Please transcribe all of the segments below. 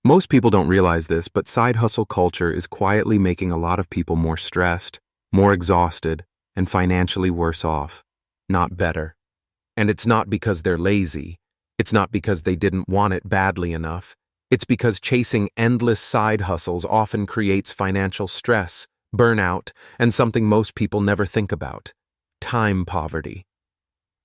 Most people don't realize this, but side hustle culture is quietly making a lot of people more stressed, more exhausted, and financially worse off, not better. And it's not because they're lazy. It's not because they didn't want it badly enough. It's because chasing endless side hustles often creates financial stress, burnout, and something most people never think about: time poverty.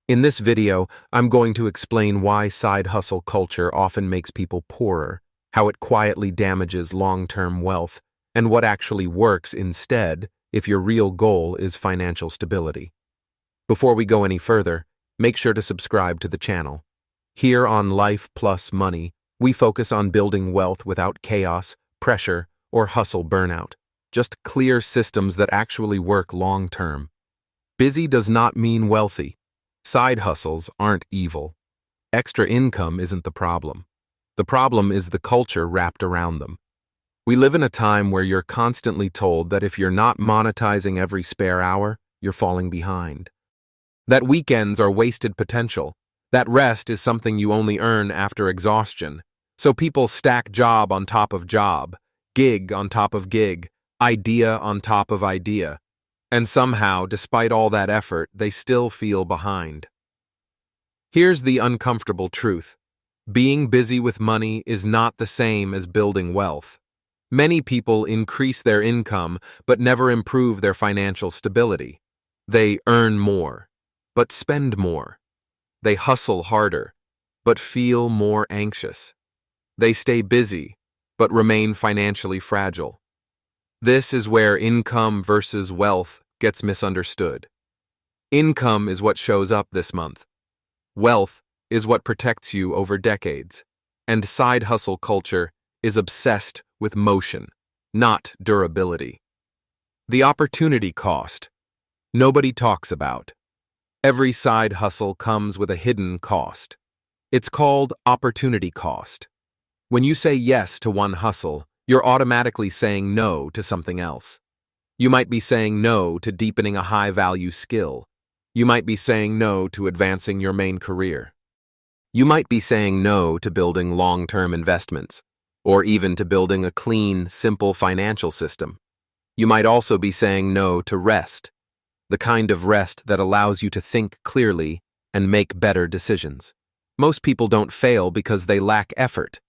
In this video, I'm going to explain why side hustle culture often makes people poorer, how it quietly damages long-term wealth, and what actually works instead if your real goal is financial stability. Before we go any further, make sure to subscribe to the channel. Here on Life Plus Money, we focus on building wealth without chaos, pressure, or hustle burnout. Just clear systems that actually work long-term. Busy does not mean wealthy. Side hustles aren't evil. Extra income isn't the problem. The problem is the culture wrapped around them. We live in a time where you're constantly told that if you're not monetizing every spare hour, you're falling behind. That weekends are wasted potential. That rest is something you only earn after exhaustion. So people stack job on top of job, gig on top of gig, idea on top of idea. And somehow, despite all that effort, they still feel behind. Here's the uncomfortable truth. Being busy with money is not the same as building wealth. Many people increase their income but never improve their financial stability. They earn more, but spend more. They hustle harder, but feel more anxious. They stay busy, but remain financially fragile. This is where income versus wealth gets misunderstood. Income is what shows up this month. Wealth is what protects you over decades. And side hustle culture is obsessed with motion, not durability. The opportunity cost. Nobody talks about. Every side hustle comes with a hidden cost. It's called opportunity cost. When you say yes to one hustle, you're automatically saying no to something else. You might be saying no to deepening a high-value skill. You might be saying no to advancing your main career. You might be saying no to building long-term investments, or even to building a clean, simple financial system. You might also be saying no to rest, the kind of rest that allows you to think clearly and make better decisions. Most people don't fail because they lack effort.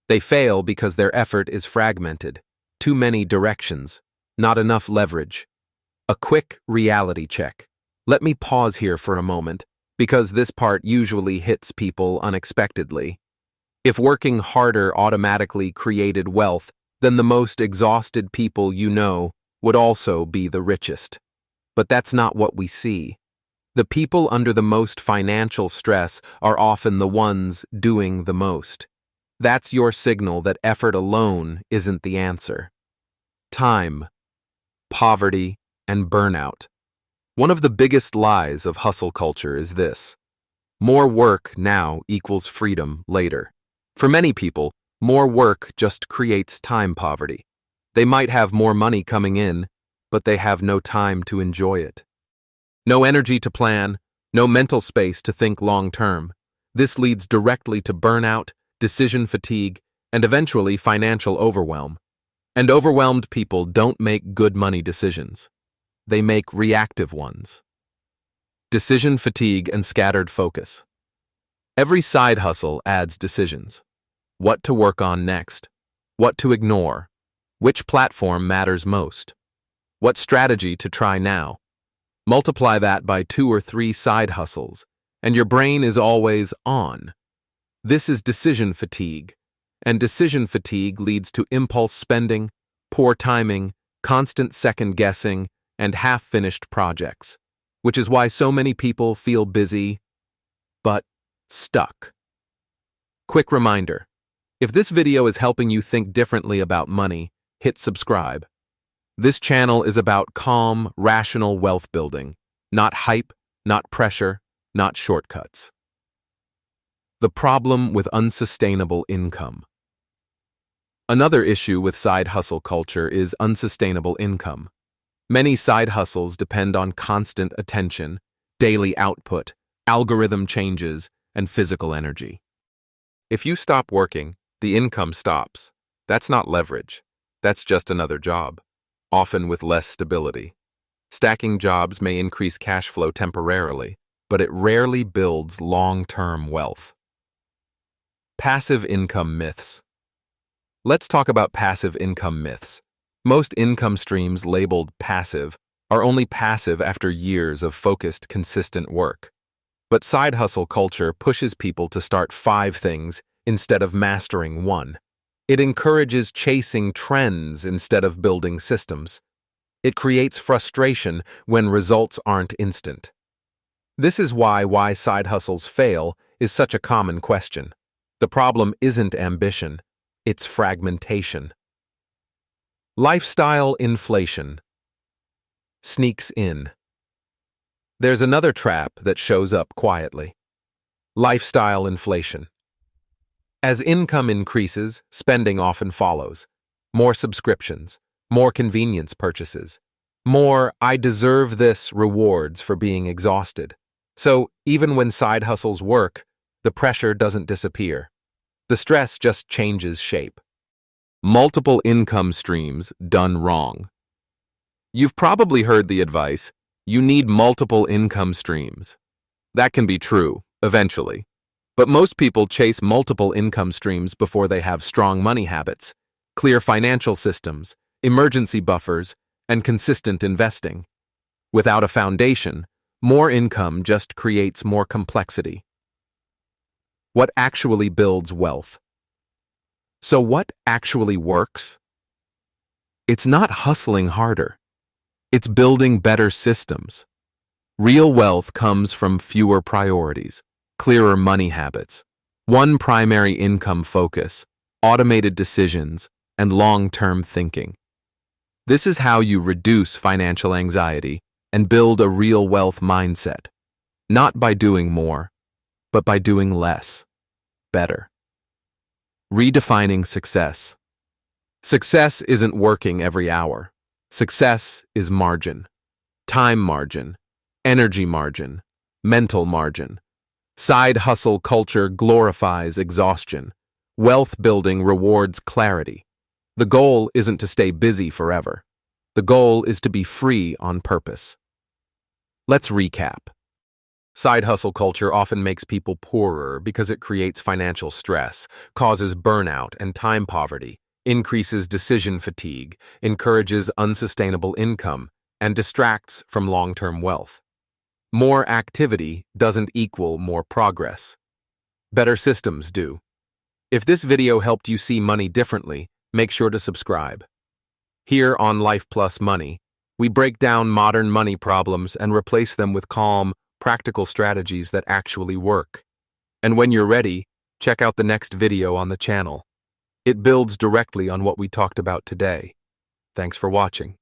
They fail because their effort is fragmented. Too many directions, not enough leverage. A quick reality check. Let me pause here for a moment, because this part usually hits people unexpectedly. If working harder automatically created wealth, then the most exhausted people you know would also be the richest. But that's not what we see. The people under the most financial stress are often the ones doing the most. That's your signal that effort alone isn't the answer. Time, poverty, and burnout. One of the biggest lies of hustle culture is this: more work now equals freedom later. For many people, more work just creates time poverty. They might have more money coming in, but they have no time to enjoy it. No energy to plan, no mental space to think long-term. This leads directly to burnout, decision fatigue, and eventually financial overwhelm. And overwhelmed people don't make good money decisions. They make reactive ones. Decision fatigue and scattered focus. Every side hustle adds decisions. What to work on next? What to ignore? Which platform matters most? What strategy to try now? Multiply that by 2 or 3 side hustles, and your brain is always on. This is decision fatigue, and decision fatigue leads to impulse spending, poor timing, constant second-guessing, and half-finished projects, which is why so many people feel busy, but stuck. Quick reminder: if this video is helping you think differently about money, hit subscribe. This channel is about calm, rational wealth building, not hype, not pressure, not shortcuts. The problem with unsustainable income. Another issue with side hustle culture is unsustainable income. Many side hustles depend on constant attention, daily output, algorithm changes, and physical energy. If you stop working, the income stops. That's not leverage. That's just another job, often with less stability. Stacking jobs may increase cash flow temporarily, but it rarely builds long-term wealth. Passive income myths. Let's talk about passive income myths. Most income streams labeled passive are only passive after years of focused, consistent work. But side hustle culture pushes people to start 5 things instead of mastering one. It encourages chasing trends instead of building systems. It creates frustration when results aren't instant. This is why side hustles fail is such a common question. The problem isn't ambition, it's fragmentation. Lifestyle inflation sneaks in. There's another trap that shows up quietly. Lifestyle inflation. As income increases, spending often follows. More subscriptions, more convenience purchases, more "I deserve this" rewards for being exhausted. So, even when side hustles work, the pressure doesn't disappear. The stress just changes shape. Multiple income streams done wrong. You've probably heard the advice, you need multiple income streams. That can be true, eventually. But most people chase multiple income streams before they have strong money habits, clear financial systems, emergency buffers, and consistent investing. Without a foundation, more income just creates more complexity. What actually builds wealth? So what actually works? It's not hustling harder. It's building better systems. Real wealth comes from fewer priorities, clearer money habits, one primary income focus, automated decisions, and long-term thinking. This is how you reduce financial anxiety and build a real wealth mindset, not by doing more, but by doing less, better. Redefining success. Success isn't working every hour. Success is margin, time margin, energy margin, mental margin. Side hustle culture glorifies exhaustion. Wealth building rewards clarity. The goal isn't to stay busy forever. The goal is to be free on purpose. Let's recap. Side hustle culture often makes people poorer because it creates financial stress, causes burnout and time poverty, increases decision fatigue, encourages unsustainable income, and distracts from long-term wealth. More activity doesn't equal more progress. Better systems do. If this video helped you see money differently, make sure to subscribe. Here on Life Plus Money, we break down modern money problems and replace them with calm, practical strategies that actually work. And when you're ready, check out the next video on the channel. It builds directly on what we talked about today. Thanks for watching.